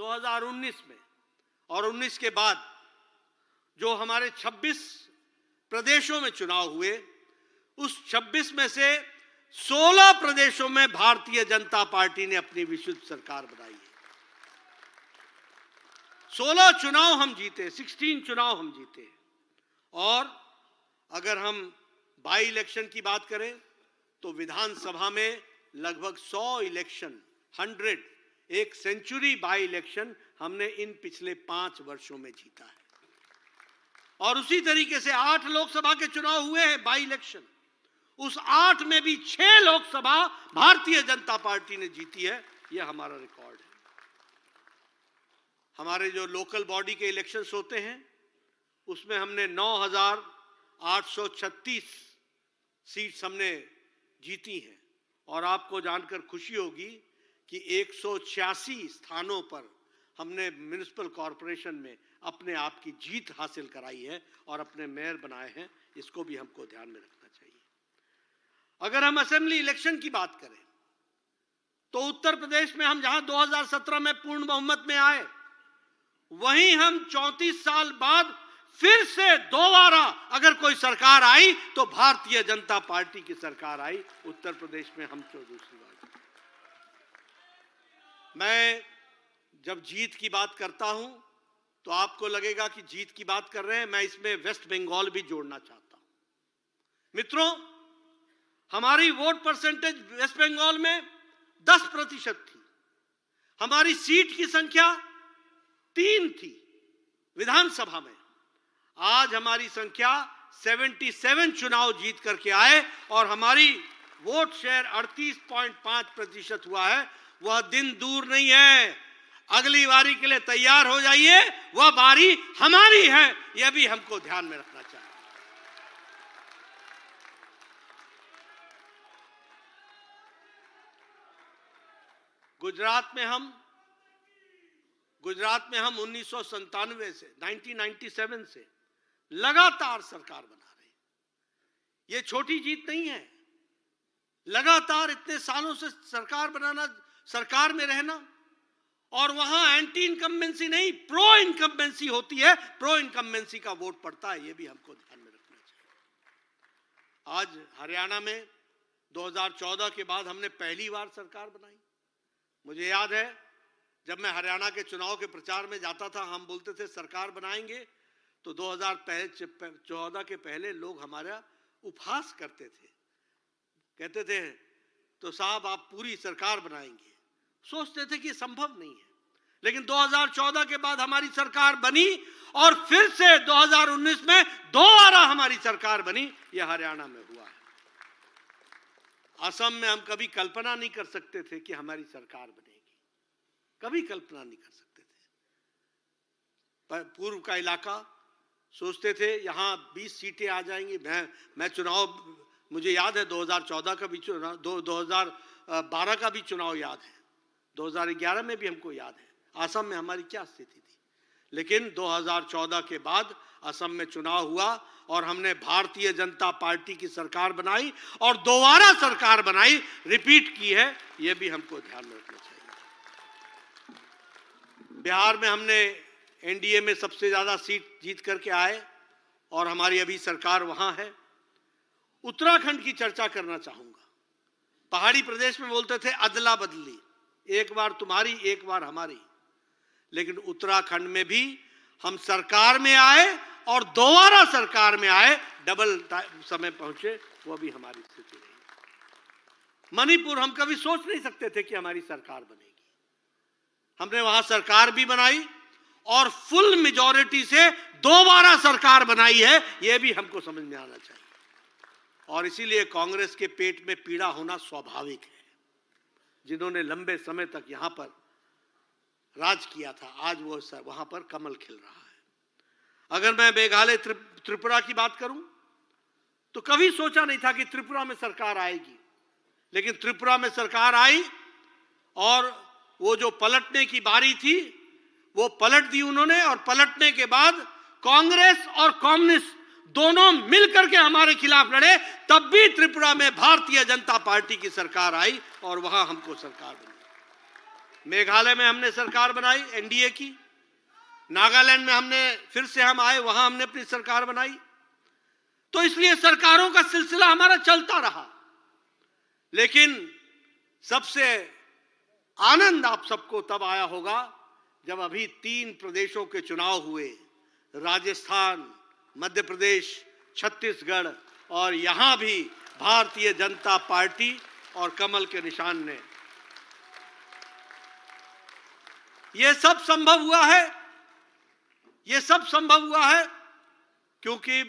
2019 में और 19 के बाद जो हमारे 26 प्रदेशों में चुनाव हुए, उस 26 में से 16 प्रदेशों में भारतीय जनता पार्टी ने अपनी विशुद्ध सरकार बनाई है। 16 चुनाव हम जीते, 16 चुनाव हम जीते। और अगर हम बाई इलेक्शन की बात करें तो विधानसभा में लगभग 100 इलेक्शन, 100, एक सेंचुरी बाई इलेक्शन हमने इन पिछले 5 वर्षों में जीता है। और उसी तरीके से 8 लोकसभा के चुनाव हुए हैं बाई इलेक्शन, उस 8 में भी 6 लोकसभा भारतीय जनता पार्टी ने जीती है। यह हमारा रिकॉर्ड है। हमारे जो लोकल बॉडी के इलेक्शंस होते हैं उसमें हमने 9,836 सीट्स हमने जीती हैं। और आपको जानकर खुशी होगी कि 186 स्थानों पर हमने म्युनिसिपल कॉरपोरेशन में अपने आप की जीत हासिल कराई है और अपने मेयर बनाए हैं। इसको भी हमको ध्यान में रखना चाहिए। अगर हम असेंबली इलेक्शन की बात करें तो उत्तर प्रदेश में हम जहां 2017 में पूर्ण बहुमत में आए, वहीं हम 34 साल बाद फिर से दोबारा अगर कोई सरकार आई तो भारतीय जनता पार्टी की सरकार आई। उत्तर प्रदेश में हम तो दूसरी बार। मैं जब जीत की बात करता हूं तो आपको लगेगा कि जीत की बात कर रहे हैं, मैं इसमें वेस्ट बंगाल भी जोड़ना चाहता हूं। मित्रों, हमारी वोट परसेंटेज वेस्ट बंगाल में 10% थी। हमारी सीट की संख्या 3 थी विधानसभा में। आज हमारी संख्या 77 चुनाव जीत करके आए और हमारी वोट शेयर 38.5% हुआ है। वह दिन दूर नहीं है। अगली बारी के लिए तैयार हो जाइए, वह बारी हमारी है। यह भी हमको ध्यान में रखना चाहिए। गुजरात में हम 1997 से 1997 से लगातार सरकार बना रहे हैं। यह छोटी जीत नहीं है। लगातार इतने सालों से सरकार बनाना, सरकार में रहना, और वहां एंटी इनकम्बेंसी नहीं, प्रो इनकम्बेंसी होती है। प्रो इनकम्बेंसी का वोट पड़ता है। यह भी हमको ध्यान में रखना चाहिए। आज हरियाणा में 2014 के बाद हमने पहली बार सरकार बनाई। मुझे याद है जब मैं हरियाणा के चुनाव के प्रचार में जाता था, हम बोलते थे सरकार बनाएंगे, तो 2014 के पहले लोग हमारा उपहास करते थे। कहते थे तो साहब आप पूरी सरकार बनाएंगे। सोचते थे कि संभव नहीं है। लेकिन 2014 के बाद हमारी सरकार बनी और फिर से 2019 में दोबारा हमारी सरकार बनी। यह हरियाणा में हुआ है। असम में हम कभी कल्पना नहीं कर सकते थे कि हमारी सरकार बनेगी। कभी कल्पना नहीं कर सकते थे। पूर्व का इलाका सोचते थे यहां 20 सीटें आ जाएंगी। मैं चुनाव, मुझे याद है 2014 का भी चुनाव, 2012 का भी चुनाव याद है, 2011 में भी हमको याद है असम में हमारी क्या स्थिति थी। लेकिन 2014 के बाद असम में चुनाव हुआ और हमने भारतीय जनता पार्टी की सरकार बनाई और दोबारा सरकार बनाई, रिपीट की है। यह भी हमको ध्यान में रखना चाहिए। बिहार में हमने एनडीए में सबसे ज्यादा सीट जीत करके आए और हमारी अभी सरकार वहां है। उत्तराखंड की चर्चा करना चाहूंगा। पहाड़ी प्रदेश में बोलते थे अदला बदली, एक बार तुम्हारी एक बार हमारी। लेकिन उत्तराखंड में भी हम सरकार में आए और दोबारा सरकार में आए, डबल समय पहुंचे। वो भी हमारी स्थिति रही। मणिपुर हम कभी सोच नहीं सकते थे कि हमारी सरकार बनेगी। हमने वहां सरकार भी बनाई और फुल मेजॉरिटी से दोबारा सरकार बनाई है। यह भी हमको समझ में आना चाहिए। और इसीलिए कांग्रेस के पेट में पीड़ा होना स्वाभाविक है। जिन्होंने लंबे समय तक यहां पर राज किया था, आज वो वहां पर कमल खिल रहा है। अगर मैं मेघालय त्रिपुरा की बात करूं तो कभी सोचा नहीं था कि त्रिपुरा में सरकार आएगी। लेकिन त्रिपुरा में सरकार आई और वो जो पलटने की बारी थी वो पलट दी उन्होंने। और पलटने के बाद कांग्रेस और कम्युनिस्ट दोनों मिलकर के हमारे खिलाफ लड़े, तब भी त्रिपुरा में भारतीय जनता पार्टी की सरकार आई और वहां हमको सरकार बनी। मेघालय में हमने सरकार बनाई एनडीए की, नागालैंड में फिर से हम आए, वहां हमने अपनी सरकार बनाई। तो इसलिए सरकारों का सिलसिला हमारा चलता रहा। लेकिन सबसे आनंद आप सबको तब आया होगा जब अभी 3 प्रदेशों के चुनाव हुए, राजस्थान, मध्य प्रदेश, छत्तीसगढ़, और यहां भी भारतीय जनता पार्टी और कमल के निशान ने। यह सब संभव हुआ है क्योंकि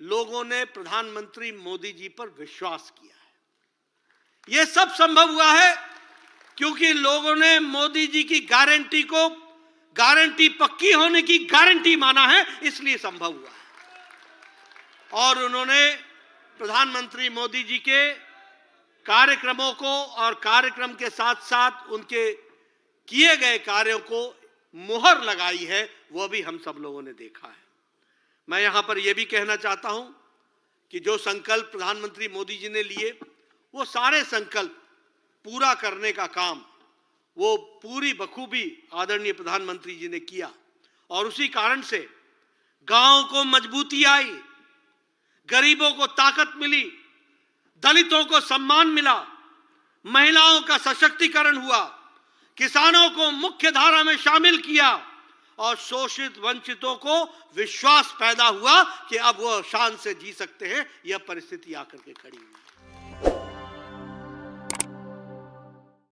लोगों ने प्रधानमंत्री मोदी जी पर विश्वास किया है। यह सब संभव हुआ है क्योंकि लोगों ने मोदी जी की गारंटी को गारंटी पक्की होने की गारंटी माना है, इसलिए संभव हुआ है। और उन्होंने प्रधानमंत्री मोदी जी के कार्यक्रमों को और कार्यक्रम के साथ साथ उनके किए गए कार्यों को मुहर लगाई है, वो भी हम सब लोगों ने देखा है। मैं यहां पर यह भी कहना चाहता हूं कि जो संकल्प प्रधानमंत्री मोदी जी ने लिए, वो सारे संकल्प पूरा करने का काम वो पूरी बखूबी आदरणीय प्रधानमंत्री जी ने किया। और उसी कारण से गांव को मजबूती आई, गरीबों को ताकत मिली, दलितों को सम्मान मिला, महिलाओं का सशक्तिकरण हुआ, किसानों को मुख्य धारा में शामिल किया और शोषित वंचितों को विश्वास पैदा हुआ कि अब वो शान से जी सकते हैं। यह परिस्थिति आकर के खड़ी हुई।